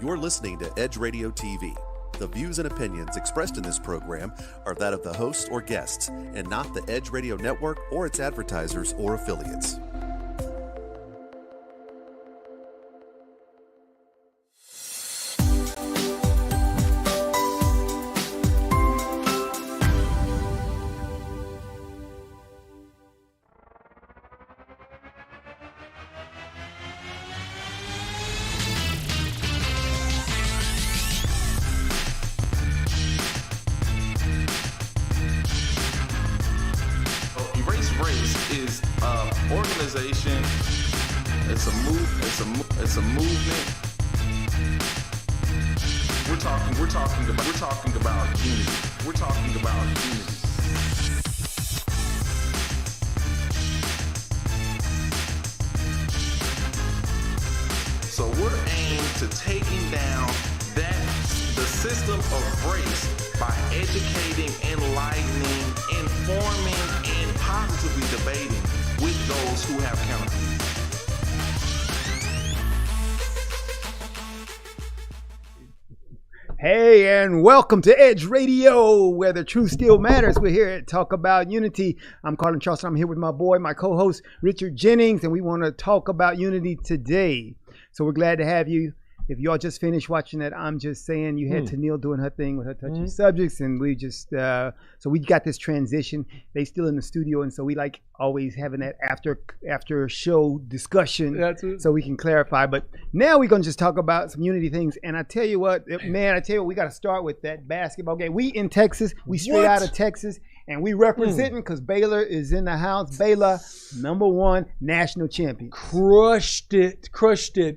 You're listening to Edge Radio TV. The views and opinions expressed in this program are that of the host or guests, and not the Edge Radio Network or its advertisers or affiliates. E.R.A.S.E is an organization. It's a movement. We're talking about unity. We're talking about unity. So we're aimed to taking down the system of race by educating, enlightening, informing, and positively debating with those who have counterviews. Hey, and welcome to Edge Radio, where the truth still matters. We're here to talk about unity. I'm Carlin Charleston. I'm here with my boy, my co-host, Richard Jennings, and we want to talk about unity today. So we're glad to have you. If y'all just finished watching that, I'm just saying you had Tennille doing her thing with her touchy subjects, and we just so we got this transition. They still in the studio, and so we like always having that after show discussion, so we can clarify. But now we're gonna just talk about some unity things. And I tell you what, man, we got to start with that basketball game. We in Texas, we straight out of Texas. And we representing because Baylor is in the house. Baylor, #1 national champion. Crushed it.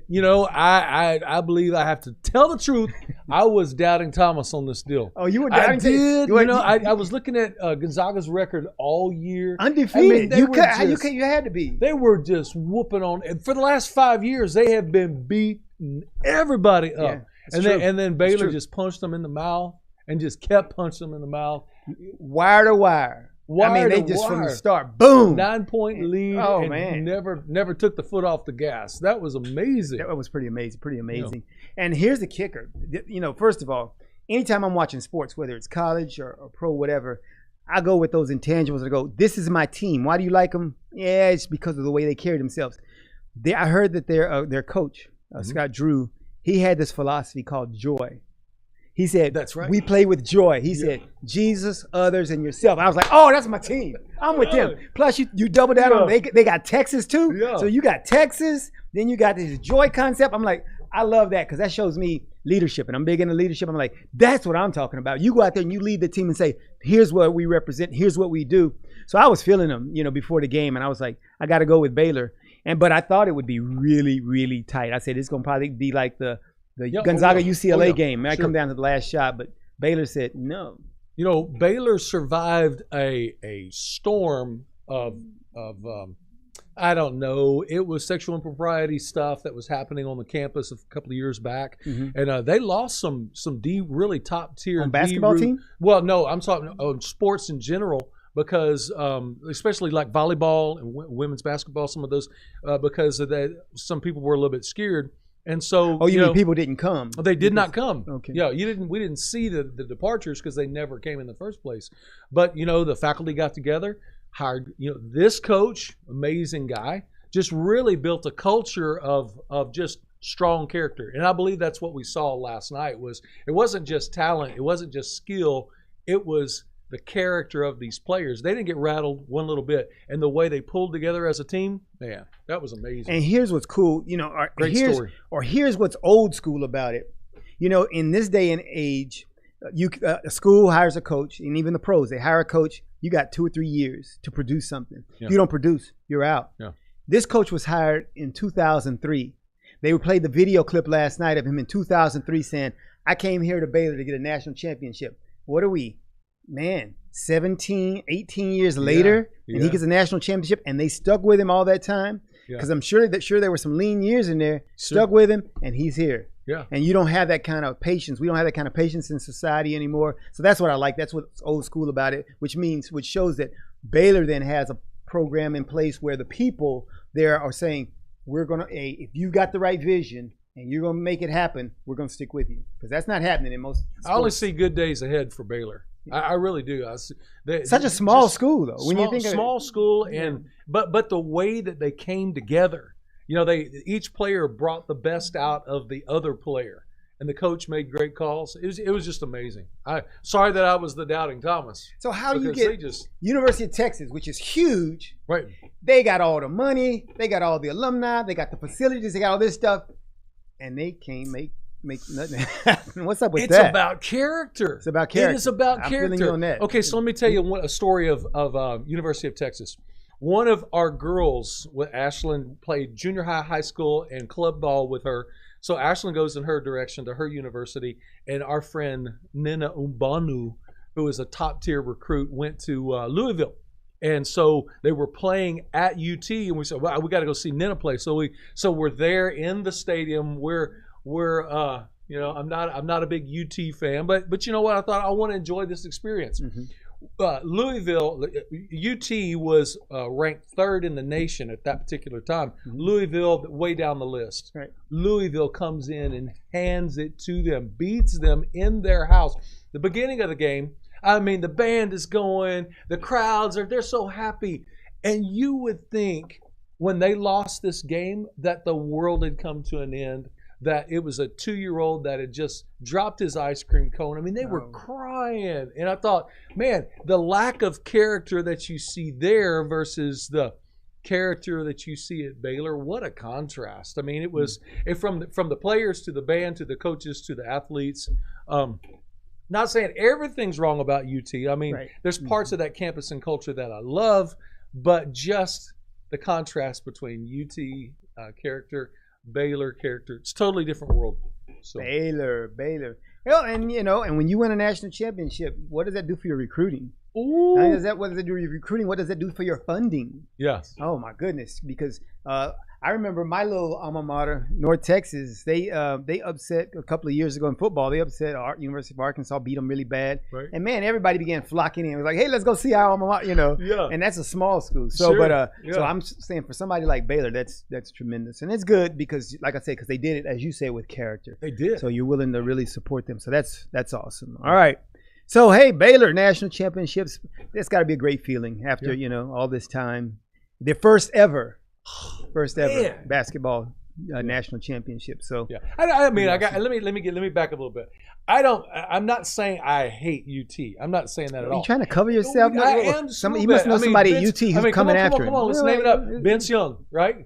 You know, I believe I have to tell the truth. I was doubting Thomas on this deal. Oh, you were doubting? I did. I was looking at Gonzaga's record all year. Undefeated. I mean, you had to be. They were just whooping on. And for the last 5 years, they have been beating everybody up. Yeah, and then Baylor just punched them in the mouth and just kept punching them in the mouth. Wire to wire. They just from the start, boom. 9-point lead. Oh, and man. Never took the foot off the gas. That was amazing. That was pretty amazing. Yeah. And here's the kicker. You know, first of all, anytime I'm watching sports, whether it's college or pro, whatever, I go with those intangibles. I go, this is my team. Why do you like them? Yeah, it's because of the way they carry themselves. I heard that their coach, Scott Drew, he had this philosophy called joy. He said, "That's right. We play with joy." He said, "Jesus, others, and yourself." I was like, "Oh, that's my team. I'm with them." Plus, you double down on them. They got Texas too. Yeah. So you got Texas, then you got this joy concept. I'm like, I love that because that shows me leadership, and I'm big into leadership. I'm like, that's what I'm talking about. You go out there and you lead the team and say, "Here's what we represent. Here's what we do." So I was feeling them, before the game, and I was like, I got to go with Baylor. But I thought it would be really, really tight. I said it's gonna probably be like the Gonzaga UCLA game. I come down to the last shot, but Baylor said no. You know, Baylor survived a storm of I don't know. It was sexual impropriety stuff that was happening on the campus a couple of years back, and they lost some really top tier basketball team. Well, no, I'm talking on sports in general. Because especially like volleyball and women's basketball, some of those, because of that, some people were a little bit scared. And so, mean people didn't come? They did not come. Okay. Yeah, we didn't see the departures because they never came in the first place. But the faculty got together, hired this coach, amazing guy, just really built a culture of just strong character. And I believe that's what we saw last night. It wasn't just talent, it wasn't just skill, it was the character of these players. They didn't get rattled one little bit, and the way they pulled together as a team, man, that was amazing. And here's what's cool, great story. Or here's what's old school about it. In this day and age, a school hires a coach, and even the pros, they hire a coach. You got 2 or 3 years to produce something. Yeah. If you don't produce, you're out. Yeah. This coach was hired in 2003. They played the video clip last night of him in 2003 saying, "I came here to Baylor to get a national championship." What are we? Man, 17, 18 years later, and he gets a national championship, and they stuck with him all that time. Because I'm sure there were some lean years in there, stuck with him, and he's here. Yeah. And you don't have that kind of patience. We don't have that kind of patience in society anymore. So that's what I like. That's what's old school about it, which shows that Baylor then has a program in place where the people there are saying, if you got the right vision, and you're going to make it happen, we're going to stick with you. Because that's not happening in most sports. I only see good days ahead for Baylor. I really do. Such a small school, though. When small, you think of small school, and but the way that they came together, each player brought the best out of the other player, and the coach made great calls. It was just amazing. Sorry that I was the doubting Thomas. So how you get University of Texas, which is huge, right? They got all the money, they got all the alumni, they got the facilities, they got all this stuff, and they can't make nothing happen. What's up with that? It's about character. It's about character. It is about I'm character. feeling you on that. Okay, so let me tell you a story of University of Texas. One of our girls, with Ashlyn, played junior high school, and club ball with her. So Ashlyn goes in her direction to her university, and our friend Nina Umbanu, who is a top-tier recruit, went to Louisville. And so they were playing at UT, and we said, well, we got to go see Nina play. So we're there in the stadium. I'm not a big UT fan, but you know what? I thought I want to enjoy this experience. Mm-hmm. Louisville, UT was ranked third in the nation at that particular time. Mm-hmm. Louisville, way down the list. Right. Louisville comes in and hands it to them, beats them in their house. The beginning of the game, I mean, the band is going, the crowds they're so happy. And you would think when they lost this game that the world had come to an end, that it was a 2-year-old that had just dropped his ice cream cone. I mean, they were crying. And I thought, man, the lack of character that you see there versus the character that you see at Baylor, what a contrast. I mean, it was from the players to the band to the coaches to the athletes. Not saying everything's wrong about UT. I mean, there's parts of that campus and culture that I love, but just the contrast between UT character, Baylor character, it's a totally different world. So. Baylor. Well, and when you win a national championship, what does that do for your recruiting? Ooh. What does that do for your recruiting? What does that do for your funding? Yes. Oh my goodness! Because I remember my little alma mater, North Texas. They upset a couple of years ago in football. They upset our University of Arkansas, beat them really bad. Right. And man, everybody began flocking in. It was like, hey, let's go see our alma mater. Yeah. And that's a small school. So, Sure. So I'm saying for somebody like Baylor, that's tremendous, and it's good because, like I said, because they did it, as you say, with character. They did. So you're willing to really support them. So that's awesome. All right. So hey, Baylor national championships. That's got to be a great feeling after all this time. Their first ever basketball national championship. So yeah, I mean, let me back up a little bit. I'm not saying I hate UT. I'm not saying that at all. Are you trying to cover yourself? I am. You must know somebody at UT who's coming after him. Come on, let's name it up. Vince Young, right?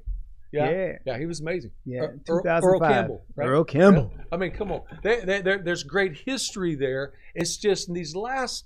Yeah, he was amazing. Yeah, 2005. Earl Campbell. Right? Earl Campbell. I mean, come on. There's great history there. It's just in these last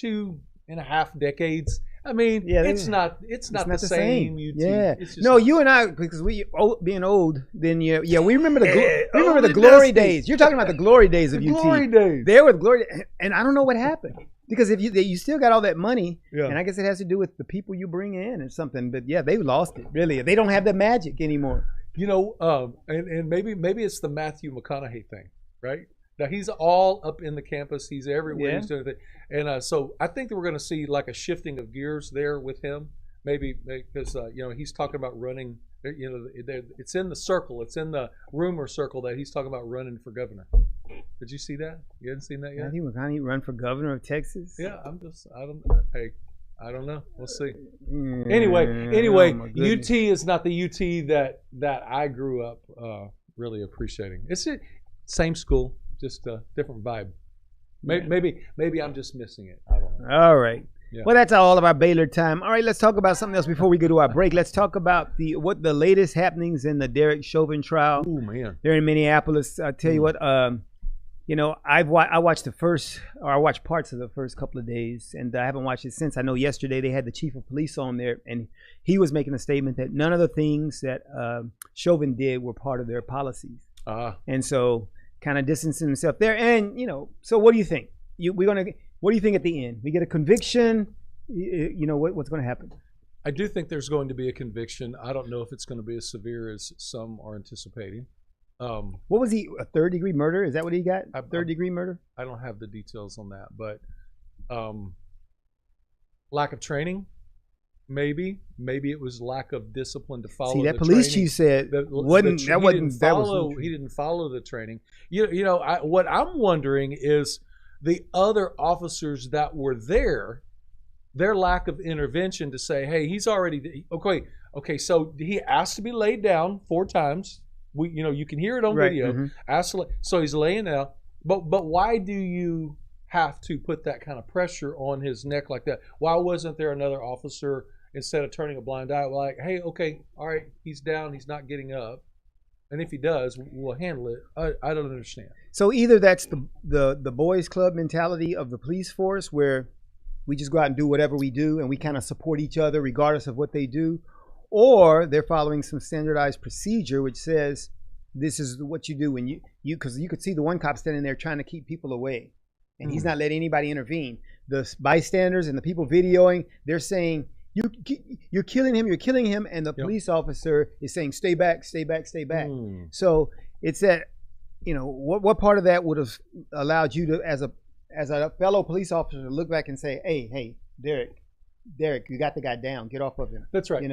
2.5 decades. I mean, it's not the same. UT. Yeah. No, you and I, because being old, then we remember the glory days. You're talking about the glory days of UT. Glory days. There were glory, and I don't know what happened. Because if you still got all that money, and I guess it has to do with the people you bring in or something. But yeah, they lost it. Really, they don't have the magic anymore. And maybe it's the Matthew McConaughey thing, right? Now he's all up in the campus. He's everywhere. Yeah. He's doing it. And so I think that we're going to see like a shifting of gears there with him. Maybe because he's talking about running. It's in the circle. It's in the rumor circle that he's talking about running for governor. Did you see that? You hadn't seen that yet? Matthew McConaughey run for governor of Texas? Yeah, I don't know. We'll see. Anyway, UT is not the UT that I grew up really appreciating. It's the same school, just a different vibe. Maybe I'm just missing it. I don't know. All right. Yeah. Well, that's all of our Baylor time. All right, let's talk about something else before we go to our break. Let's talk about the latest happenings in the Derek Chauvin trial. Oh man, they're in Minneapolis. I'll tell you what. I watched I watched parts of the first couple of days, and I haven't watched it since. I know yesterday they had the chief of police on there, and he was making a statement that none of the things that Chauvin did were part of their policies, and so kind of distancing himself there. And so what do you think? What do you think at the end? We get a conviction? What's going to happen? I do think there's going to be a conviction. I don't know if it's going to be as severe as some are anticipating. What was he? A third-degree murder? Is that what he got? Third-degree murder? I don't have the details on that, but lack of training, Maybe it was lack of discipline to follow. See, that the police training. chief said He didn't follow the training. What I'm wondering is the other officers that were there, their lack of intervention to say, hey, he's already okay. So he asked to be laid down 4 times. You can hear it on video. Mm-hmm. So he's laying down. But why do you have to put that kind of pressure on his neck like that? Why wasn't there another officer, instead of turning a blind eye, like, hey, okay, all right, he's down, he's not getting up, and if he does, we'll handle it? I don't understand. So either that's the boys club mentality of the police force, where we just go out and do whatever we do and we kind of support each other regardless of what they do, or they're following some standardized procedure which says this is what you do when you because you could see the one cop standing there trying to keep people away, and he's not letting anybody intervene. The bystanders and the people videoing, they're saying, you're killing him, and the police officer is saying, stay back. So it's that, what part of that would have allowed you to, as a fellow police officer, to look back and say, hey, Derek, you got the guy down, get off of him. That's right.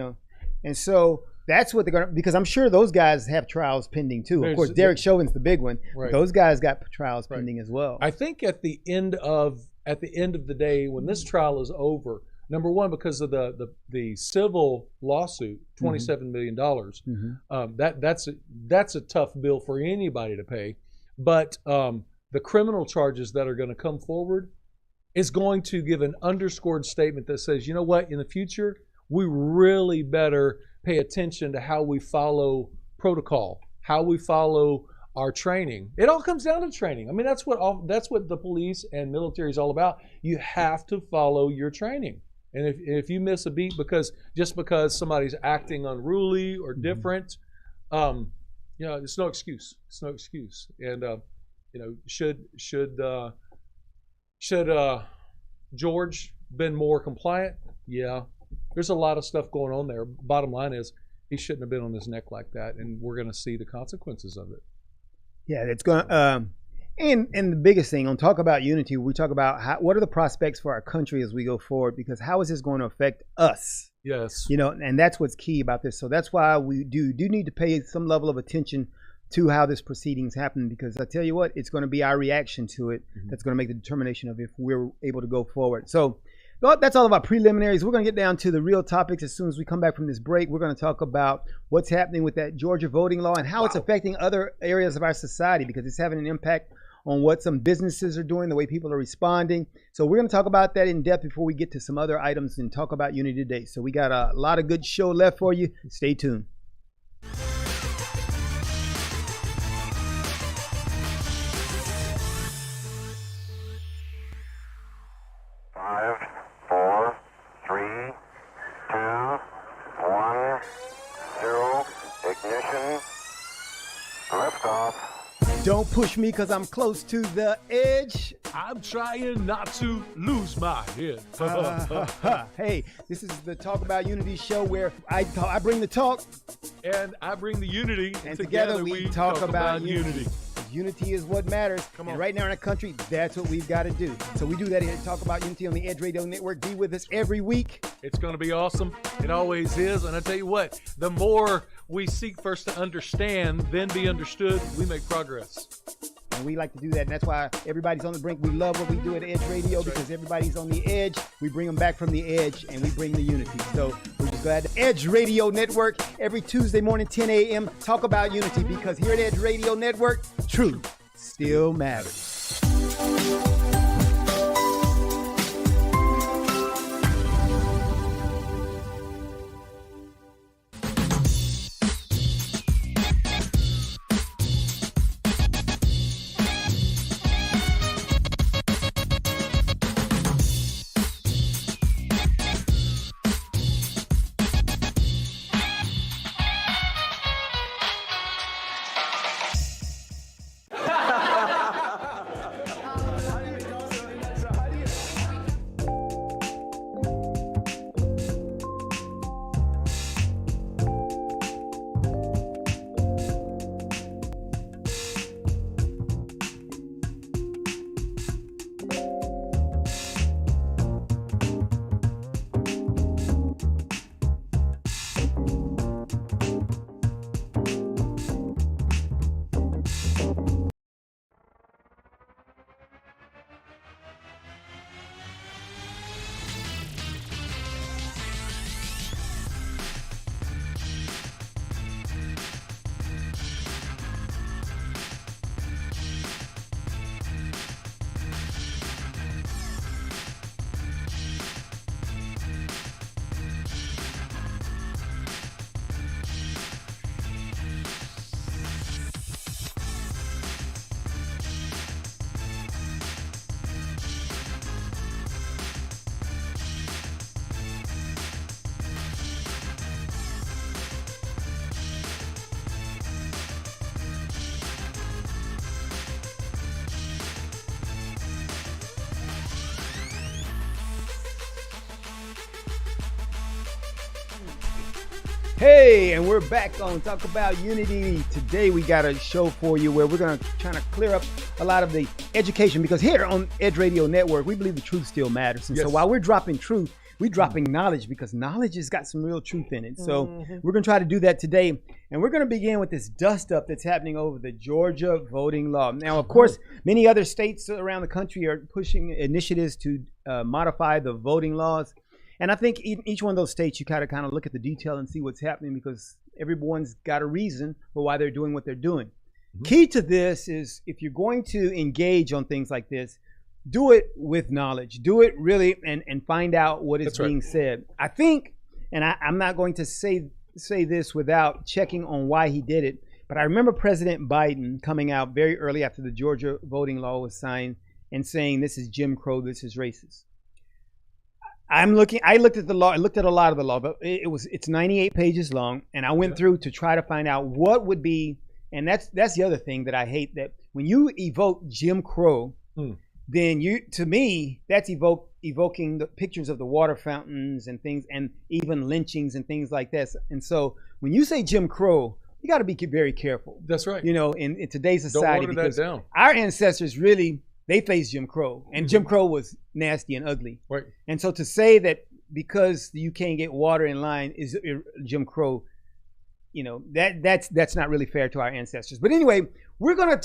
And so that's what they're going to, because I'm sure those guys have trials pending too. Of course, Derek Chauvin's the big one. Right. Those guys got trials pending as well. I think at the end of the day, when this trial is over, number one, because of the civil lawsuit, $27 million, that's a tough bill for anybody to pay. But the criminal charges that are going to come forward is going to give an underscored statement that says, you know what, in the future, we really better pay attention to how we follow protocol, how we follow our training. It all comes down to training. I mean, that's what the police and military is all about. You have to follow your training. And if you miss a beat because somebody's acting unruly or different, it's no excuse. It's no excuse. And should George been more compliant? Yeah. There's a lot of stuff going on there. Bottom line is, he shouldn't have been on his neck like that, and we're going to see the consequences of it. Yeah, it's going to. And the biggest thing, on Talk About Unity, we talk about what are the prospects for our country as we go forward, because how is this going to affect us? Yes. And that's what's key about this. So that's why we do need to pay some level of attention to how this proceedings happen, because I tell you what, it's going to be our reaction to it that's going to make the determination of if we're able to go forward. So that's all about preliminaries. We're going to get down to the real topics as soon as we come back from this break. We're going to talk about what's happening with that Georgia voting law and how it's affecting other areas of our society, because it's having an impact on what some businesses are doing, the way people are responding. So we're going to talk about that in depth before we get to some other items and talk about Unity today. So we got a lot of good show left for you. Stay tuned. 5, 4, 3, 2, 1, 0, ignition, liftoff. Don't push me because I'm close to the edge. I'm trying not to lose my head. Hey, this is the Talk About Unity show where I bring the talk. And I bring the unity. And together we talk about unity. Unity is what matters. And right now in our country, that's what we've got to do. So we do that here at Talk About Unity on the Edge Radio Network. Be with us every week. It's going to be awesome. It always is. And I tell you what, the more we seek first to understand, then be understood, we make progress. And we like to do that. And that's why everybody's on the brink. We love what we do at Edge Radio, because everybody's on the edge. We bring them back from the edge and we bring the unity. So we're just glad to Edge Radio Network every Tuesday morning, 10 a.m. Talk About Unity, because here at Edge Radio Network, truth still matters. Hey, and we're back on Talk About Unity. Today we got a show for you where we're going to try to clear up a lot of the education, because here on Edge Radio Network, we believe the truth still matters. And so while we're dropping truth, we're dropping knowledge, because knowledge has got some real truth in it. So we're going to try to do that today. And we're going to begin with this dust up that's happening over the Georgia voting law. Now, of course, many other states around the country are pushing initiatives to modify the voting laws. And I think each one of those states, you kind of look at the detail and see what's happening, because everyone's got a reason for why they're doing what they're doing. Mm-hmm. Key to this is, if you're going to engage on things like this, do it with knowledge. Do it really and find out what is being said. I think, and I'm not going to say this without checking on why he did it, but I remember President Biden coming out very early after the Georgia voting law was signed and saying, this is Jim Crow, this is racist. I looked at the law. I looked at a lot of the law, but it's 98 pages long, and I went through to try to find out what would be. And that's the other thing that I hate, that when you evoke Jim Crow, then to me that's evoking the pictures of the water fountains and things, and even lynchings and things like that. And so when you say Jim Crow, you got to be very careful. That's right. You know, in today's society, don't water because that down. Our ancestors really. They faced Jim Crow, and Jim Crow was nasty and ugly. Right. And so to say that because you can't get water in line is Jim Crow, you know, that's not really fair to our ancestors. But anyway, we're gonna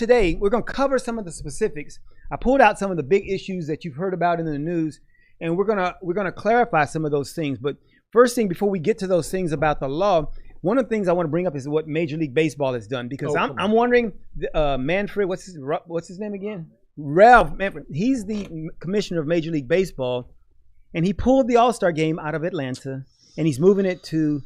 cover some of the specifics. I pulled out some of the big issues that you've heard about in the news, and we're gonna clarify some of those things. But first thing, before we get to those things about the law, one of the things I want to bring up is what Major League Baseball has done, because I'm wondering, Manfred, what's his name again? Ralph Manfred, he's the commissioner of Major League Baseball, and he pulled the All-Star game out of Atlanta, and he's moving it to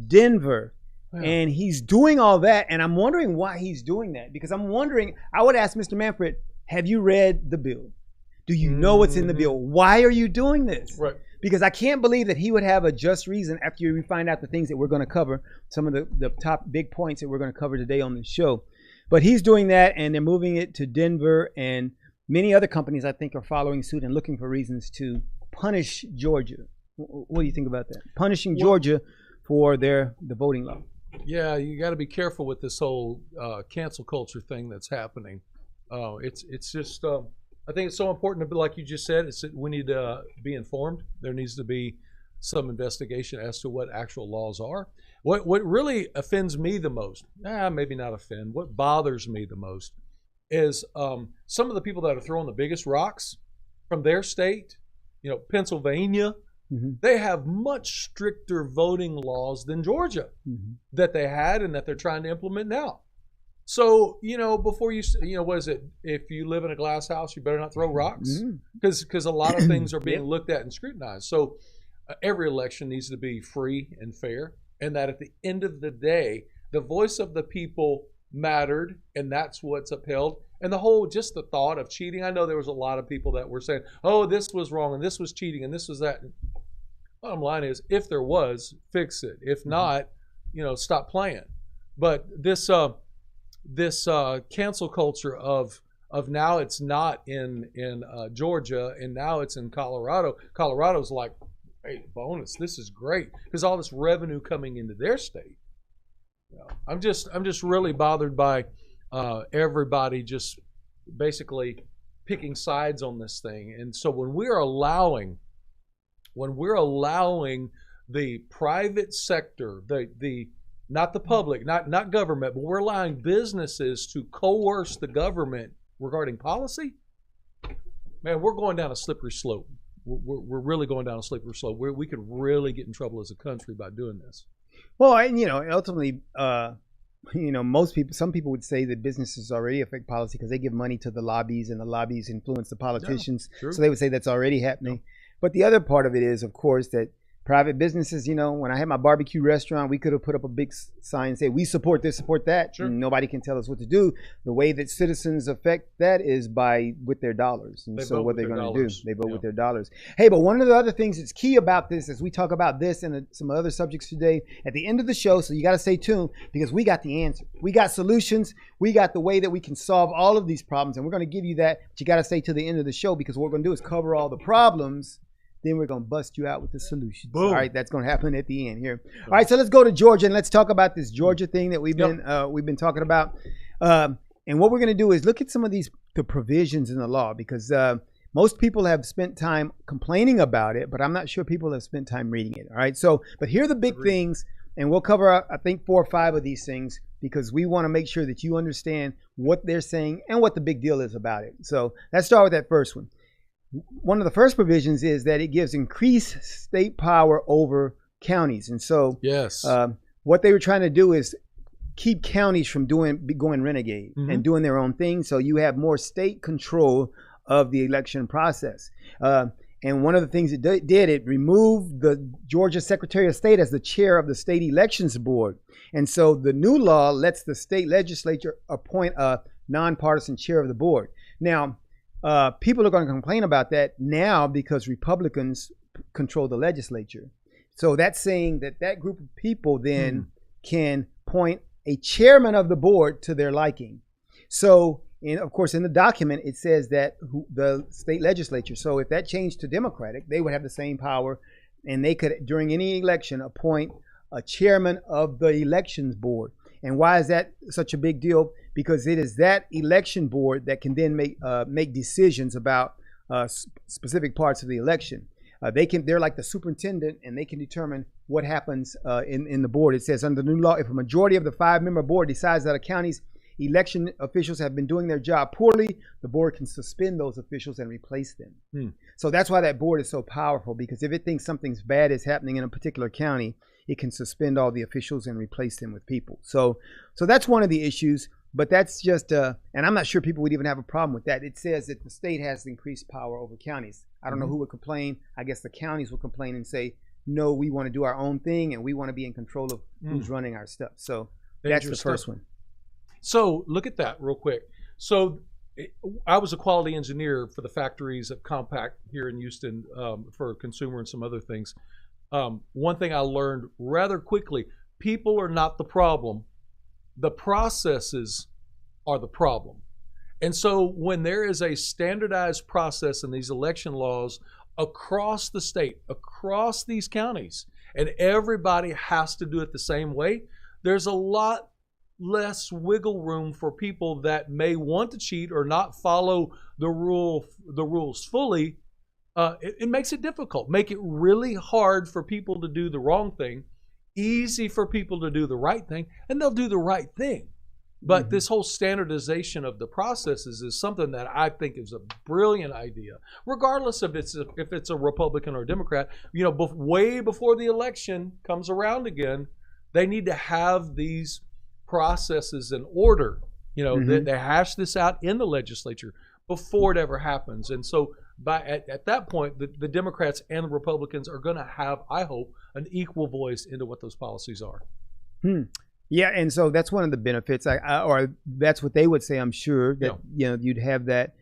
Denver. Wow. And he's doing all that, and I'm wondering why he's doing that, because I would ask Mr. Manfred, have you read the bill? Do you know what's in the bill? Why are you doing this? Right. Because I can't believe that he would have a just reason after we find out the things that we're going to cover, some of the top big points that we're going to cover today on the show. But he's doing that, and they're moving it to Denver, and many other companies, I think, are following suit and looking for reasons to punish Georgia. What do you think about that? Punishing Georgia for the voting law. Yeah, you got to be careful with this whole cancel culture thing that's happening. It's just, I think it's so important to be, like you just said, we need to be informed. There needs to be some investigation as to what actual laws are. What really offends me the most, maybe not offend, what bothers me the most is some of the people that are throwing the biggest rocks from their state, you know, Pennsylvania, they have much stricter voting laws than Georgia that they had and that they're trying to implement now. So, you know, before what is it? If you live in a glass house, you better not throw rocks, because a lot of things are being looked at and scrutinized. So every election needs to be free and fair, and that at the end of the day, the voice of the people mattered, and that's what's upheld. And just the thought of cheating, I know there was a lot of people that were saying, oh, this was wrong and this was cheating and this was that. Bottom line is, if there was, fix it. If not, you know, stop playing. But this cancel culture of now it's not in Georgia, and now it's in Colorado. Colorado's like, hey, bonus, this is great, because all this revenue coming into their state. You know, I'm just really bothered by everybody just basically picking sides on this thing. And so when we're allowing the private sector, the not the public, not government, but we're allowing businesses to coerce the government regarding policy, man, we're going down a slippery slope. We're really going down a slippery slope. We could really get in trouble as a country by doing this. Well, and, you know, ultimately, you know, some people would say that businesses already affect policy because they give money to the lobbies, and the lobbies influence the politicians. Yeah, so they would say that's already happening. Yeah. But the other part of it is, of course, that private businesses, you know, when I had my barbecue restaurant, we could have put up a big sign and say, we support this, support that. Sure. And nobody can tell us what to do. The way that citizens affect that is with their dollars. And so what they're going to do, they vote with their dollars. Hey, but one of the other things that's key about this, as we talk about this and some other subjects today, at the end of the show, so you got to stay tuned, because we got the answer. We got solutions. We got the way that we can solve all of these problems. And we're going to give you that. But you got to stay to the end of the show, because what we're going to do is cover all the problems then we're going to bust you out with the solutions. Boom. All right, that's going to happen at the end here. All right, so let's go to Georgia and let's talk about this Georgia thing that we've been talking about. And what we're going to do is look at some of the provisions in the law, because most people have spent time complaining about it, but I'm not sure people have spent time reading it. All right, so but here are the big things, and we'll cover I think 4 or 5 of these things, because we want to make sure that you understand what they're saying and what the big deal is about it. So let's start with that first one. One of the first provisions is that it gives increased state power over counties. And so yes, what they were trying to do is keep counties from going renegade and doing their own thing. So you have more state control of the election process. And one of the things it did, it removed the Georgia Secretary of State as the chair of the state elections board. And so the new law lets the state legislature appoint a nonpartisan chair of the board. Now, people are going to complain about that now because Republicans control the legislature. So that's saying that group of people then can appoint a chairman of the board to their liking. So, of course, in the document, it says that the state legislature. So if that changed to Democratic, they would have the same power, and they could, during any election, appoint a chairman of the elections board. And why is that such a big deal? Because it is that election board that can then make decisions about specific parts of the election. They're like the superintendent, and they can determine what happens in the board. It says under the new law, if a majority of the 5-member board decides that a county's election officials have been doing their job poorly, the board can suspend those officials and replace them. So that's why that board is so powerful, because if it thinks something's bad is happening in a particular county, it can suspend all the officials and replace them with people. So that's one of the issues, but that's just, and I'm not sure people would even have a problem with that. It says that the state has increased power over counties. I don't know who would complain. I guess the counties will complain and say, no, we want to do our own thing, and we want to be in control of who's running our stuff. So that's the first one. So look at that real quick. So I was a quality engineer for the factories at Compaq here in Houston for consumer and some other things. One thing I learned rather quickly, people are not the problem. The processes are the problem. And so when there is a standardized process in these election laws across the state, across these counties, and everybody has to do it the same way, there's a lot less wiggle room for people that may want to cheat or not follow the rules fully. It makes it difficult, make it really hard for people to do the wrong thing, easy for people to do the right thing, and they'll do the right thing. But this whole standardization of the processes is something that I think is a brilliant idea, regardless of if it's a Republican or a Democrat. You know, way before the election comes around again, they need to have these processes in order. You know, they hash this out in the legislature before it ever happens. And so at that point, the Democrats and the Republicans are going to have, I hope, an equal voice into what those policies are. Yeah, and so that's one of the benefits, or that's what they would say, I'm sure, that you'd have that.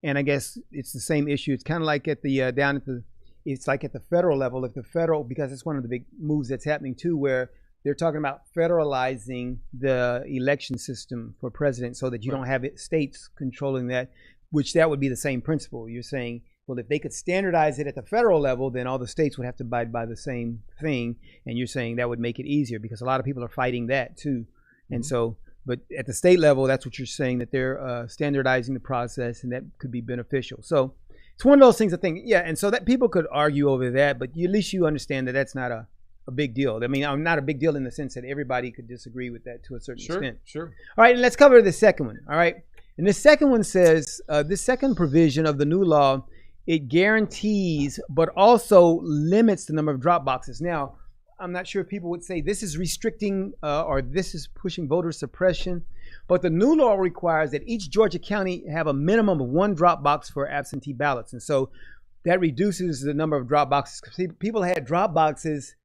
And I guess it's the same issue. It's kind of like at the it's like at the federal level. If the federal, because it's one of the big moves that's happening too, where they're talking about federalizing the election system for president, so that you don't have states controlling that, which that would be the same principle. You're saying, well, if they could standardize it at the federal level, then all the states would have to abide by the same thing. And you're saying that would make it easier, because a lot of people are fighting that too. And so, but at the state level, that's what you're saying, that they're standardizing the process, and that could be beneficial. So it's one of those things I think, and so that people could argue over that, but at least you understand that that's not a big deal. I mean, not a big deal in the sense that everybody could disagree with that to a certain extent. Sure. All right, and let's cover the second one. All right. And the second one says, this second provision of the new law, it guarantees but also limits the number of drop boxes. Now, I'm not sure if people would say this is restricting or this is pushing voter suppression, but the new law requires that each Georgia county have a minimum of 1 drop box for absentee ballots. And so that reduces the number of drop boxes. People had drop boxes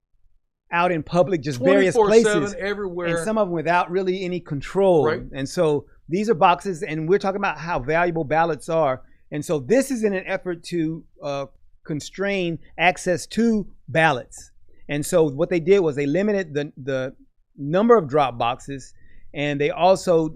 out in public, just various places, everywhere, and some of them without really any control. Right. And so these are boxes, and we're talking about how valuable ballots are. And so this is in an effort to constrain access to ballots. And so what they did was they limited the number of drop boxes, and they also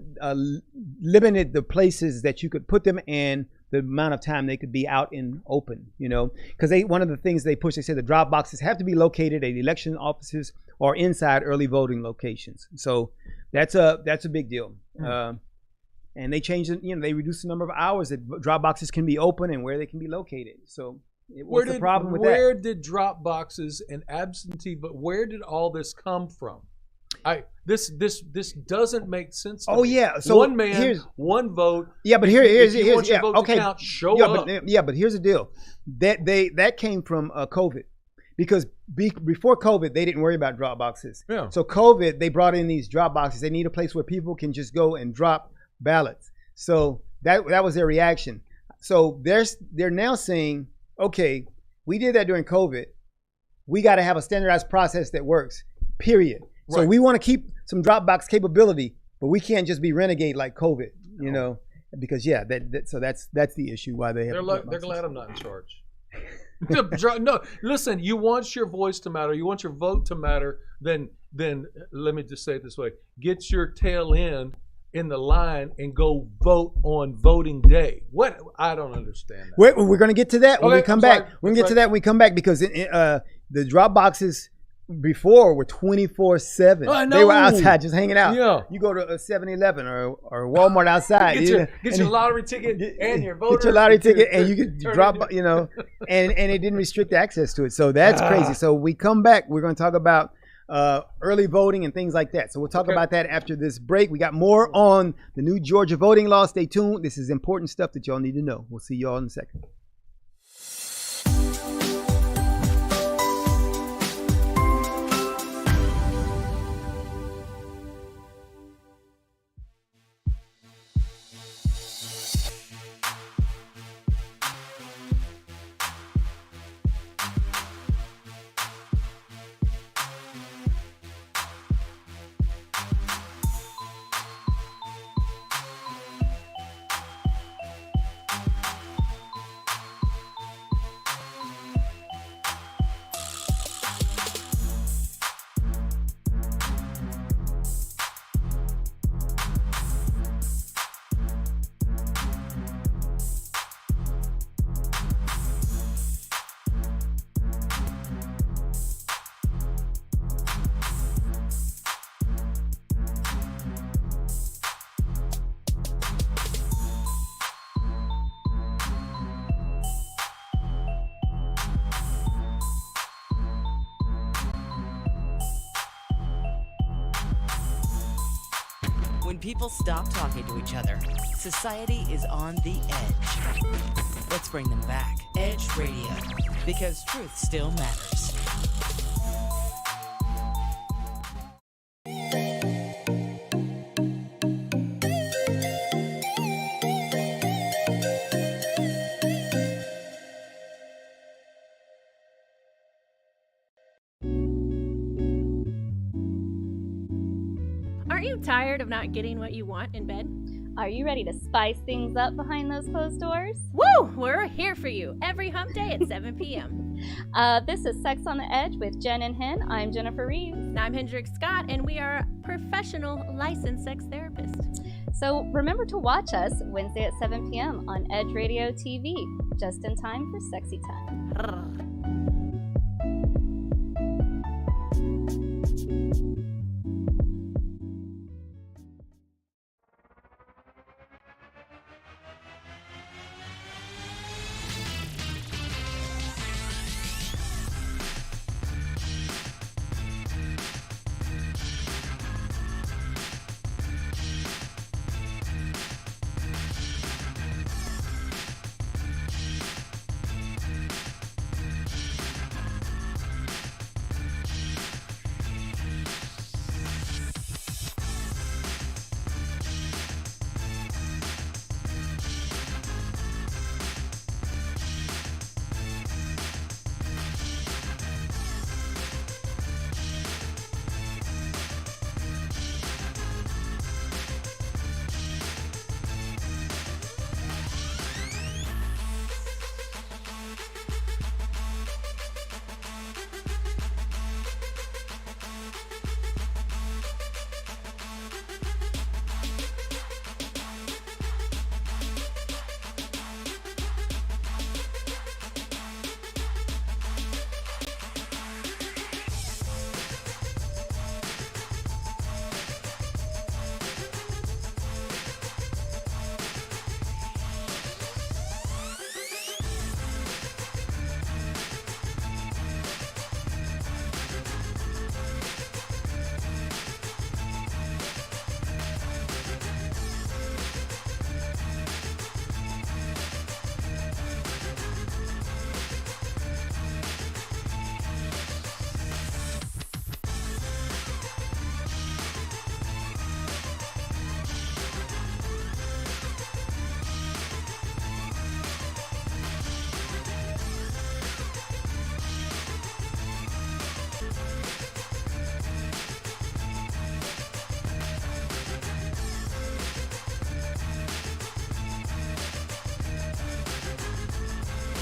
limited the places that you could put them in the amount of time they could be out in open, because one of the things they push, they said the drop boxes have to be located at election offices or inside early voting locations. So that's a big deal. And they changed it, they reduced the number of hours that drop boxes can be open and where they can be located. So what's the problem with that? Where did drop boxes and absentee, but where did all this come from? This doesnthat make sense to me. Oh yeah, so one man, one vote. Yeah, but here's okay. Count, show up. But here's the deal. That came from COVID, because before COVID they didn't worry about drop boxes. Yeah. So COVID, they brought in these drop boxes. They need a place where people can just go and drop ballots. So that was their reaction. So they're now saying, okay, we did that during COVID. We got to have a standardized process that works. Period. So we want to keep some Dropbox capability, but we can't just be renegade like COVID, because that's the issue why they have. They're glad I'm not in charge. No, listen. You want your voice to matter. You want your vote to matter. Then let me just say it this way: get your tail in the line and go vote on voting day. What? I don't understand that. We're going to get to that when we come back. We're going to get to that when we come back, because the drop boxes before were 24/7. They were outside just hanging out. Yeah. You go to a 7-Eleven or Walmart outside. Get your lottery ticket and your voter. Get your lottery ticket and you could drop, and it didn't restrict access to it. So that's crazy. So we come back, we're going to talk about early voting and things like that. So we'll talk about that after this break. We got more on the new Georgia voting law. Stay tuned. This is important stuff that y'all need to know. We'll see y'all in a second. When people stop talking to each other, society is on the edge. Let's bring them back. Edge Radio, because truth still matters. Aren't you tired of not getting what you want in bed? Are you ready to spice things up behind those closed doors? Woo! We're here for you every hump day at 7 p.m. This is Sex on the Edge with Jen and Hen. I'm Jennifer Reeves. And I'm Hendrik Scott, and we are professional licensed sex therapists. So remember to watch us Wednesday at 7 p.m. on Edge Radio TV, just in time for sexy time.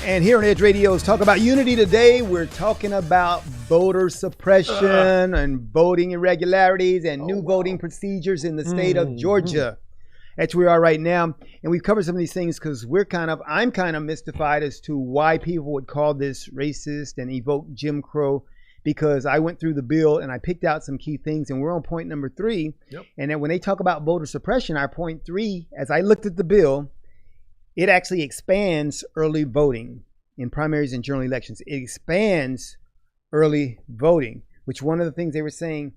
And here on Edge Radio's Talk About Unity today, we're talking about voter suppression and voting irregularities and new voting procedures in the state of Georgia. That's where we are right now. And we've covered some of these things because I'm kind of mystified as to why people would call this racist and evoke Jim Crow, because I went through the bill and I picked out some key things, and we're on point number 3. Yep. And then when they talk about voter suppression, our point 3, as I looked at the bill, it actually expands early voting in primaries and general elections. It expands early voting, which one of the things they were saying,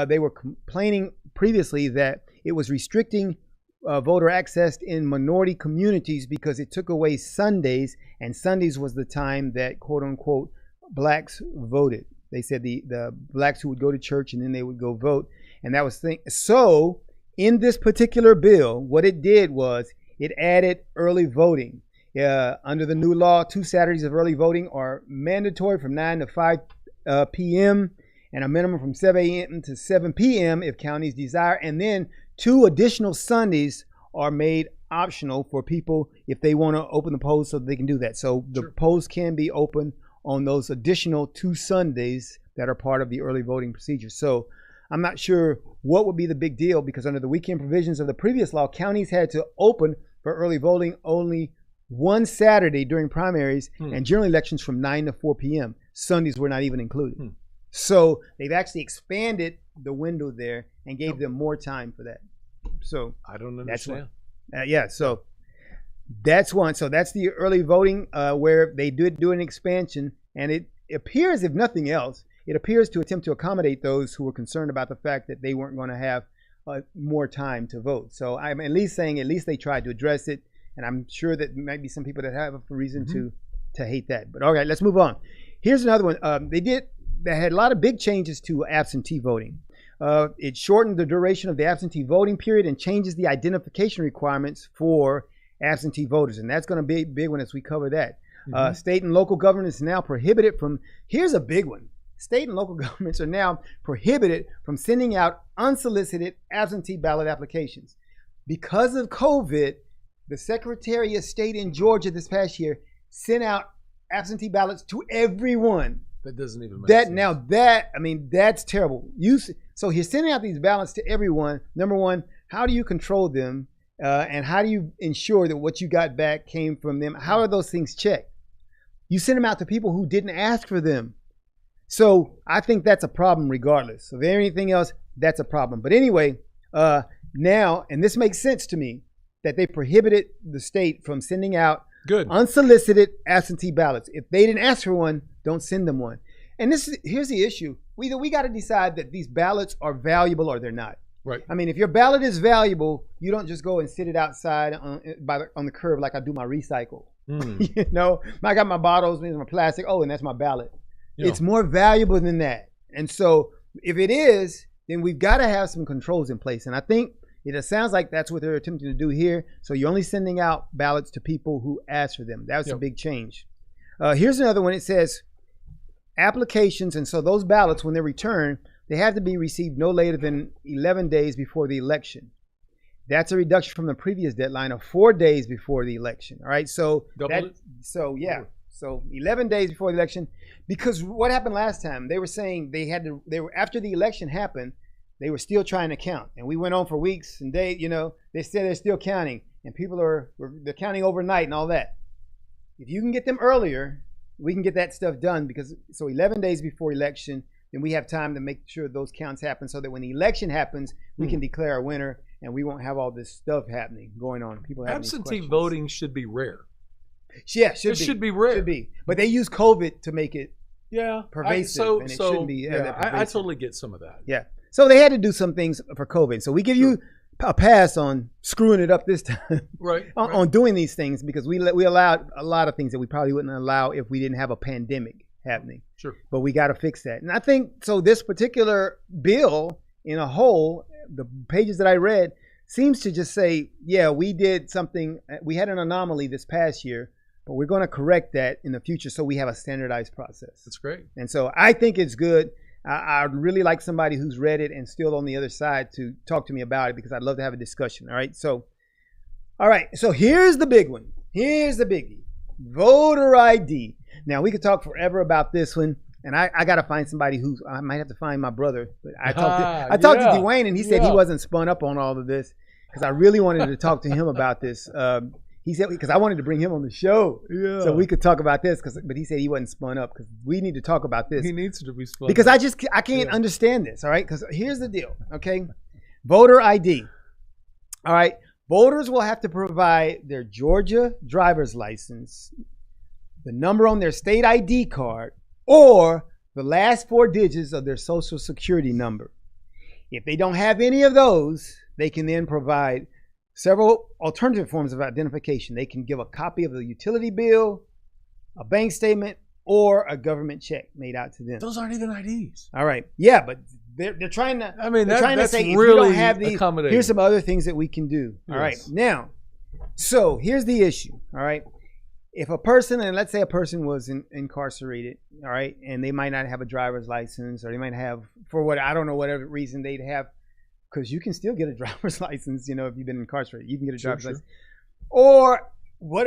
they were complaining previously that it was restricting voter access in minority communities because it took away Sundays, and Sundays was the time that, quote unquote, blacks voted. They said the blacks who would go to church and then they would go vote. And that was so in this particular bill, what it did was it added early voting. Under the new law, 2 Saturdays of early voting are mandatory from 9 to 5 p.m. and a minimum from 7 a.m. to 7 p.m. if counties desire. And then 2 additional Sundays are made optional for people if they want to open the polls so they can do that. So the polls can be open on those additional 2 Sundays that are part of the early voting procedure. So I'm not sure what would be the big deal, because under the weekend provisions of the previous law, counties had to open for early voting only 1 Saturday during primaries and general elections from 9 to 4 p.m. Sundays were not even included. So they've actually expanded the window there and gave them more time for that. So I don't understand. So that's one. So that's the early voting where they did do an expansion, and it appears, if nothing else, it appears to attempt to accommodate those who were concerned about the fact that they weren't going to have more time to vote. So I'm at least saying at least they tried to address it, and I'm sure that there might be some people that have a reason to hate that. But all right, let's move on. Here's another one. They had a lot of big changes to absentee voting. It shortened the duration of the absentee voting period and changes the identification requirements for absentee voters, and that's going to be a big one as we cover that. State and local governments now prohibited from, here's a big one, state and local governments are now prohibited from sending out unsolicited absentee ballot applications. Because of COVID, the Secretary of State in Georgia this past year sent out absentee ballots to everyone. That doesn't even make sense. That's terrible. So you're sending out these ballots to everyone. Number one, how do you control them? And how do you ensure that what you got back came from them? How are those things checked? You send them out to people who didn't ask for them. So I think that's a problem regardless of anything else. That's a problem. But anyway, now, and this makes sense to me, that they prohibited the state from sending out unsolicited absentee ballots. If they didn't ask for one, don't send them one. And here's the issue. We got to decide that these ballots are valuable or they're not. Right. I mean, if your ballot is valuable, you don't just go and sit it outside on the curb like I do my recycle. You know, I got my bottles, my plastic. Oh, and that's my ballot. Yeah. It's more valuable than that. And so if it is, then we've got to have some controls in place. And I think it sounds like that's what they're attempting to do here. So you're only sending out ballots to people who ask for them. That was a big change. Here's another one. It says applications. And so those ballots, when they're returned, they have to be received no later than 11 days before the election. That's a reduction from the previous deadline of 4 days before the election. All right. So So 11 days before the election, because what happened last time, they were saying they were after the election happened, they were still trying to count. And we went on for weeks and days, they said they're still counting, and people they're counting overnight and all that. If you can get them earlier, we can get that stuff done, because so 11 days before election, then we have time to make sure those counts happen so that when the election happens, we can declare a winner and we won't have all this stuff going on. People have absentee voting should be rare. Yeah, should be rare. Should be. But they use COVID to make it pervasive. It shouldn't be. I totally get some of that. Yeah. So they had to do some things for COVID. So we give you a pass on screwing it up this time. Right. on doing these things, because we allowed a lot of things that we probably wouldn't allow if we didn't have a pandemic happening. Sure. But we got to fix that. And I think so this particular bill in a whole, the pages that I read, seems to just say, yeah, we did something. We had an anomaly this past year, but we're going to correct that in the future so we have a standardized process. That's great. And so I think it's good. I'd really like somebody who's read it and still on the other side to talk to me about it, because I'd love to have a discussion. All right. So here's the big one. Here's the biggie. voter ID. Now, we could talk forever about this one. And I got to find somebody I might have to find my brother. But I talked to Dwayne, and he said he wasn't spun up on all of this because I really wanted to talk to him about this. He said, because I wanted to bring him on the show so we could talk about this. But he said he wasn't spun up because we need to talk about this. He needs to be spun because up. I can't understand this. All right. Because here's the deal. Okay. Voter ID. All right. Voters will have to provide their Georgia driver's license, the number on their state ID card, or the last 4 digits of their social security number. If they don't have any of those, they can then provide several alternative forms of identification. They can give a copy of the utility bill, a bank statement, or a government check made out to them. Those aren't even IDs. All right. Yeah, but they're trying to. I mean, they're trying that's to say really if you don't have these, accommodating. here's some other things that we can do. All right. Yes. Now, so here's the issue. All right. If a person, and let's say a person was incarcerated, all right, and they might not have a driver's license, or they might have, for what, I don't know, whatever reason they'd have, because you can still get a driver's license, if you've been incarcerated, you can get a driver's license. Or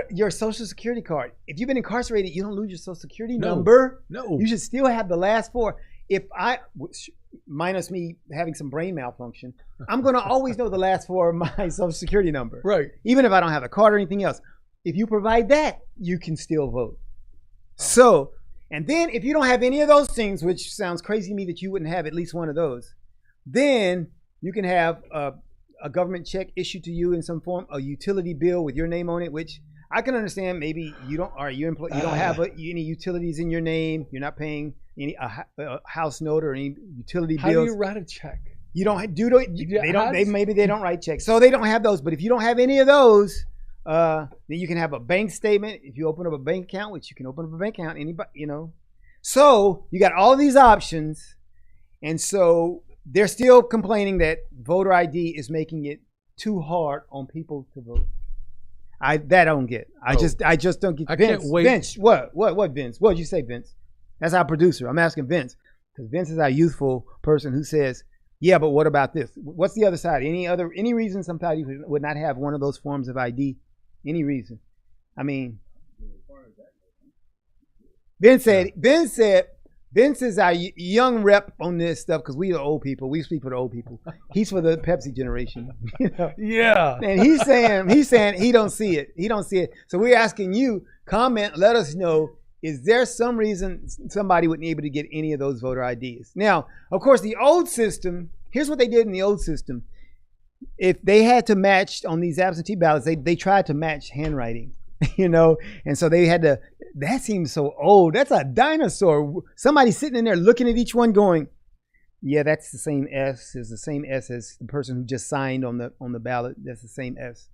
your social security card. If you've been incarcerated, you don't lose your social security number. No. You should still have the last 4. If minus me having some brain malfunction, I'm going to always know the last 4 of my social security number. Right. Even if I don't have a card or anything else. If you provide that, you can still vote. So, and then if you don't have any of those things, which sounds crazy to me that you wouldn't have at least one of those, then you can have a government check issued to you in some form, a utility bill with your name on it, which I can understand. Maybe you don't have any utilities in your name. You're not paying any a house note or any utility bills. How do you write a check? You don't do maybe they don't write checks, so they don't have those. But if you don't have any of those, then you can have a bank statement. If you open up a bank account, which you can open up a bank account, anybody, So you got all these options, and so they're still complaining that voter ID is making it too hard on people to vote. I don't get. I just don't get. I Vince, can't wait. Vince, what, Vince? What did you say, Vince? That's our producer. I'm asking Vince because Vince is our youthful person who says, "Yeah, but what about this? What's the other side? Any reason somebody would not have one of those forms of ID? Any reason? I mean, Vince is our young rep on this stuff because we are old people. We speak for the old people. He's for the Pepsi generation. Yeah. And he's saying he don't see it. He don't see it. So we're asking you, comment, let us know, is there some reason somebody wouldn't be able to get any of those voter IDs? Now, of course, the old system, here's what they did in the old system. If they had to match on these absentee ballots, they tried to match handwriting, and so they had to. That seems so old. That's a dinosaur. Somebody sitting in there looking at each one going, yeah, that's the same S. Is the same S as the person who just signed on the ballot. That's the same S.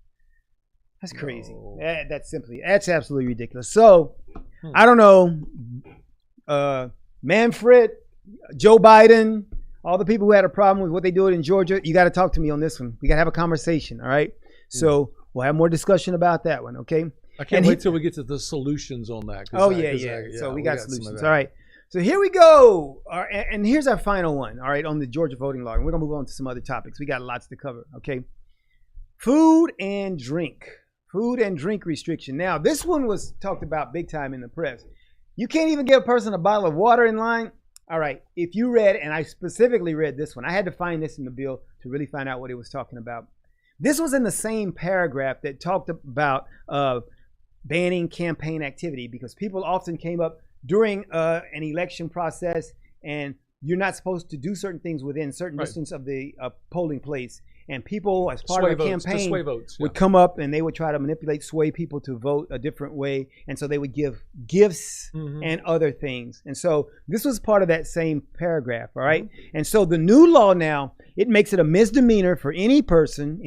That's crazy. No. That's absolutely ridiculous. So I don't know, Manfred, Joe Biden, all the people who had a problem with what they do in Georgia, you got to talk to me on this one. We got to have a conversation, all right? So we'll have more discussion about that one, okay? I can't wait till we get to the solutions on that. So we got solutions. All right. So here we go. All right, and here's our final one, all right, on the Georgia voting law. And we're going to move on to some other topics. We got lots to cover, okay? Food and drink. Food and drink restriction. Now, this one was talked about big time in the press. You can't even give a person a bottle of water in line. All right, if you read, and I specifically read this one, I had to find this in the bill to really find out what it was talking about. This was in the same paragraph that talked about banning campaign activity, because people often came up during an election process, and you're not supposed to do certain things within certain distance of the polling place. And people, as part of a campaign, would come up and they would try to sway people to vote a different way. And so they would give gifts and other things. And so this was part of that same paragraph, all right? And so the new law now, it makes it a misdemeanor for any person